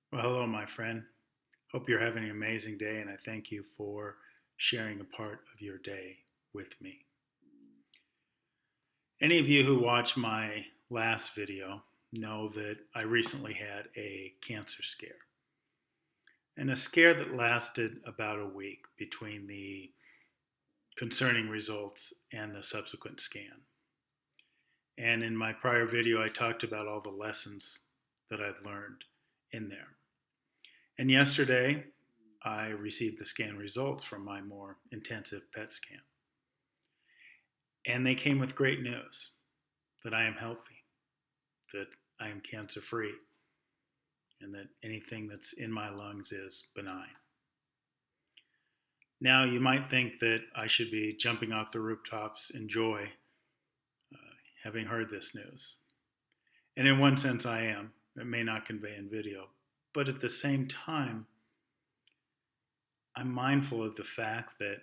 Well, hello, my friend. Hope you're having an amazing day, and I thank you for sharing a part of your day with me. Any of you who watched my last video know that I recently had a cancer scare, and a scare that lasted about a week between the concerning results and the subsequent scan. And in my prior video, I talked about all the lessons that I've learned in there. And yesterday, I received the scan results from my more intensive PET scan. And they came with great news that I am healthy, that I am cancer free, and that anything that's in my lungs is benign. Now, you might think that I should be jumping off the rooftops in joy having heard this news. And in one sense, I am. It may not convey in video. But at the same time, I'm mindful of the fact that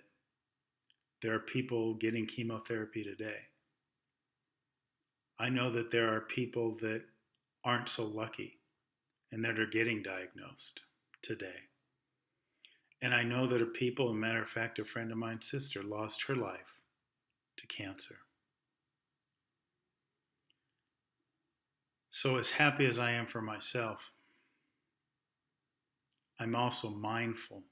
there are people getting chemotherapy today. I know that there are people that aren't so lucky and that are getting diagnosed today. And I know that are people, a matter of fact, a friend of mine's sister lost her life to cancer. So, as happy as I am for myself, I'm also mindful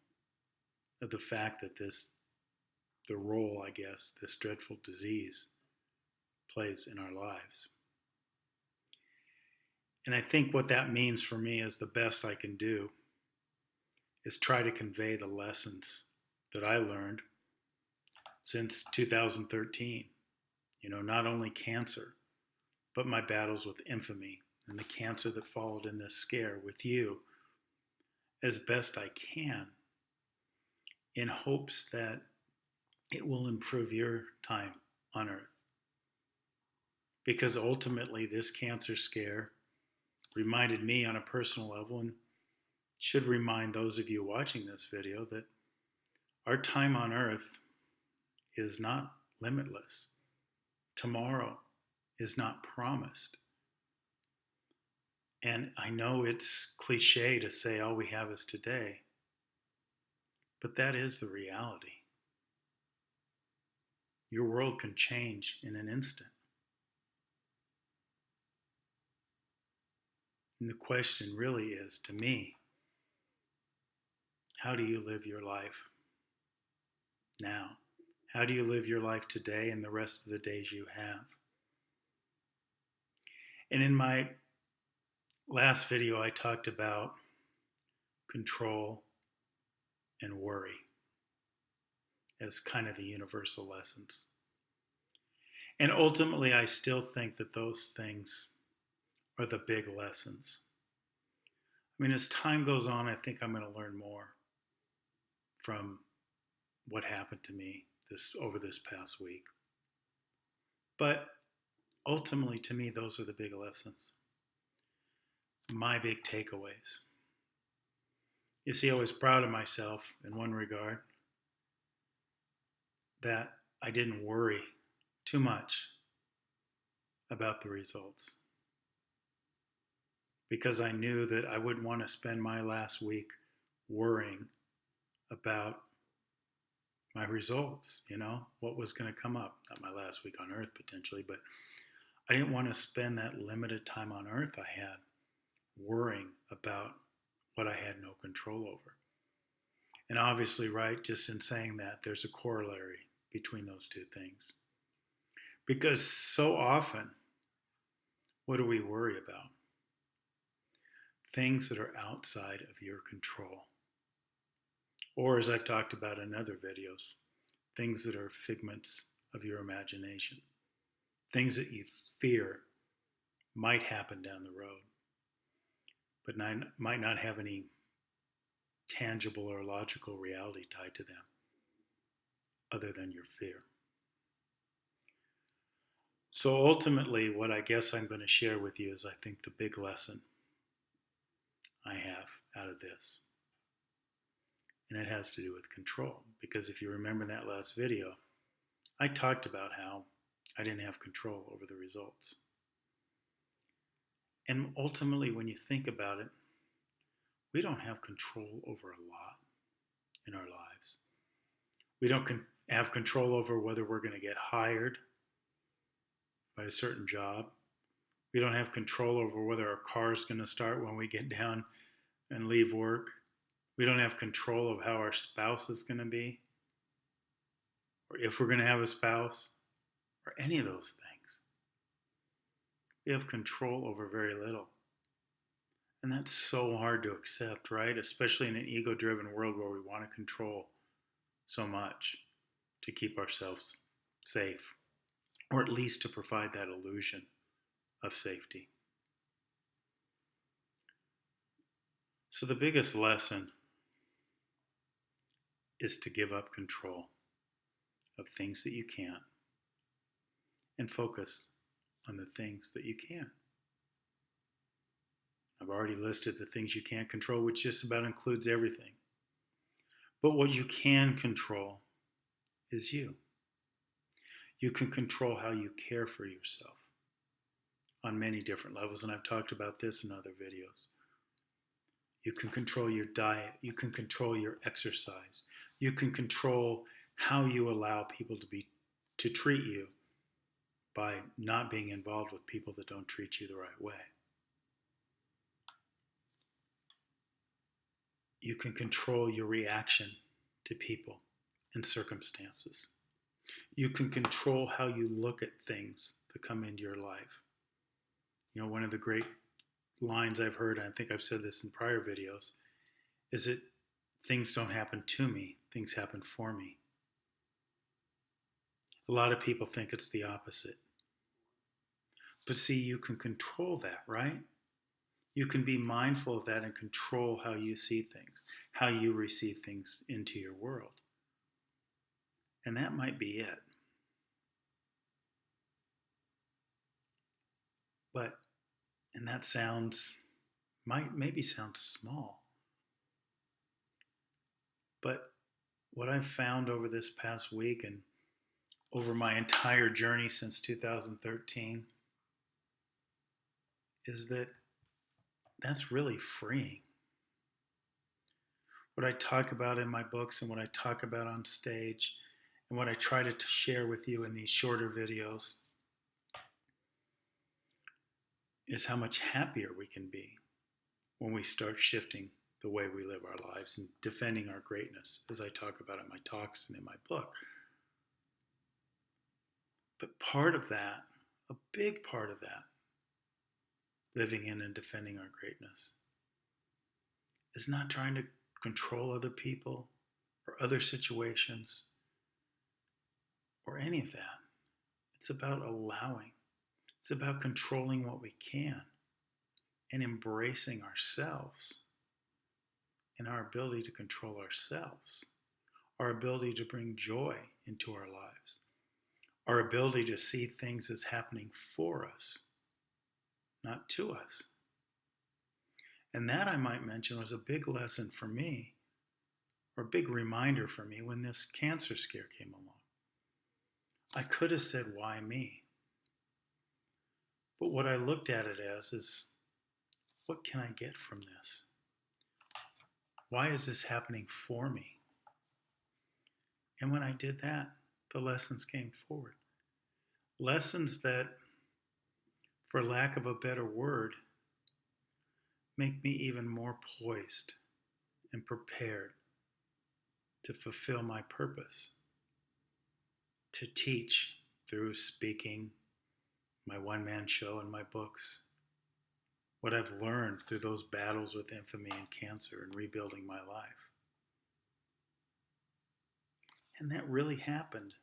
of the fact that the role, I guess, this dreadful disease plays in our lives. And I think what that means for me is the best I can do is try to convey the lessons that I learned since 2013. Not only cancer, but my battles with infamy and the cancer that followed in this scare with you as best I can, in hopes that it will improve your time on earth. Because ultimately, this cancer scare reminded me on a personal level, and should remind those of you watching this video, that our time on earth is not limitless. Tomorrow is not promised. And I know it's cliche to say all we have is today, but that is the reality. Your world can change in an instant. And the question really is, to me, how do you live your life now? How do you live your life today and the rest of the days you have? And in my last video, I talked about control and worry as kind of the universal lessons. And ultimately, I still think that those things are the big lessons. I mean, as time goes on, I think I'm going to learn more from what happened to me over this past week. But ultimately, to me, those are the big lessons. My big takeaways. You see, I was proud of myself in one regard, that I didn't worry too much about the results, because I knew that I wouldn't want to spend my last week worrying about my results, what was going to come up. Not my last week on earth potentially, but I didn't want to spend that limited time on earth I had worrying about what I had no control over. And obviously, right, just in saying that, there's a corollary between those two things. Because so often, what do we worry about? Things that are outside of your control. Or, as I've talked about in other videos, things that are figments of your imagination. Things that you fear might happen down the road, but might not have any tangible or logical reality tied to them other than your fear. So ultimately, what I guess I'm going to share with you is, I think, the big lesson I have out of this. And it has to do with control. Because if you remember that last video, I talked about how I didn't have control over the results. And ultimately, when you think about it, we don't have control over a lot in our lives. We don't have control over whether we're going to get hired by a certain job. We don't have control over whether our car is going to start when we get down and leave work. We don't have control of how our spouse is going to be, or if we're going to have a spouse, or any of those things. We have control over very little. And that's so hard to accept, right? Especially in an ego-driven world where we want to control so much to keep ourselves safe, or at least to provide that illusion of safety. So the biggest lesson is to give up control of things that you can't and focus on the things that you can. I've already listed the things you can't control, which just about includes everything. But what you can control is you. You can control how you care for yourself on many different levels, and I've talked about this in other videos. You can control your diet. You can control your exercise. You can control how you allow people to treat you by not being involved with people that don't treat you the right way. You can control your reaction to people and circumstances. You can control how you look at things that come into your life. You know, one of the great lines I've heard, and I think I've said this in prior videos, is that things don't happen to me, things happen for me. A lot of people think it's the opposite. But see, you can control that, right? You can be mindful of that and control how you see things, how you receive things into your world. And that might be it. And that maybe sounds small. But what I've found over this past week and over my entire journey since 2013 is that that's really freeing. What I talk about in my books and what I talk about on stage and what I try to share with you in these shorter videos is how much happier we can be when we start shifting the way we live our lives and defending our greatness, as I talk about in my talks and in my book. But part of that, a big part of that, living in and defending our greatness, is not trying to control other people or other situations or any of that. It's about allowing. It's about controlling what we can and embracing ourselves and our ability to control ourselves, our ability to bring joy into our lives, our ability to see things as happening for us, not to us. And that, I might mention, was a big lesson for me, or a big reminder for me when this cancer scare came along. I could have said, why me? But what I looked at it as is, what can I get from this? Why is this happening for me? And when I did that, the lessons came forward. Lessons that, for lack of a better word, make me even more poised and prepared to fulfill my purpose, to teach through speaking, my one-man show, and my books, what I've learned through those battles with infamy and cancer and rebuilding my life. And that really happened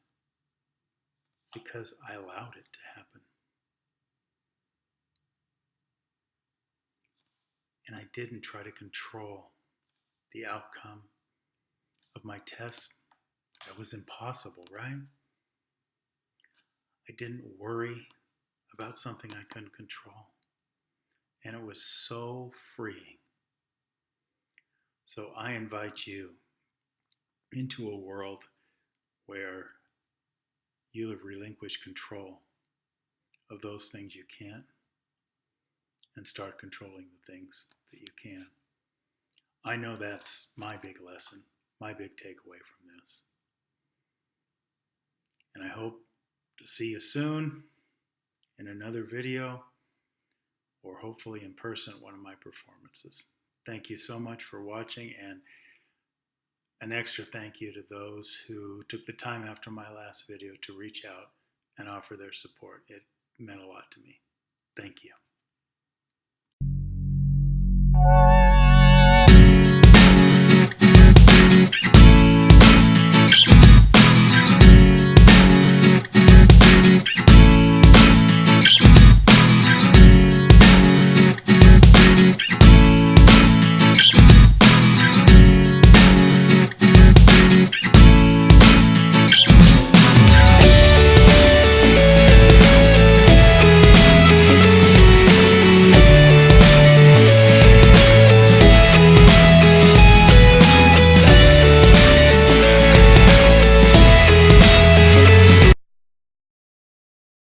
because I allowed it to happen. And I didn't try to control the outcome of my test. That was impossible, right? I didn't worry about something I couldn't control. And it was so freeing. So I invite you into a world where you have relinquished control of those things you can't and start controlling the things that you can. I know that's my big lesson, my big takeaway from this. And I hope to see you soon in another video or hopefully in person at one of my performances. Thank you so much for watching, and an extra thank you to those who took the time after my last video to reach out and offer their support. It meant a lot to me. Thank you.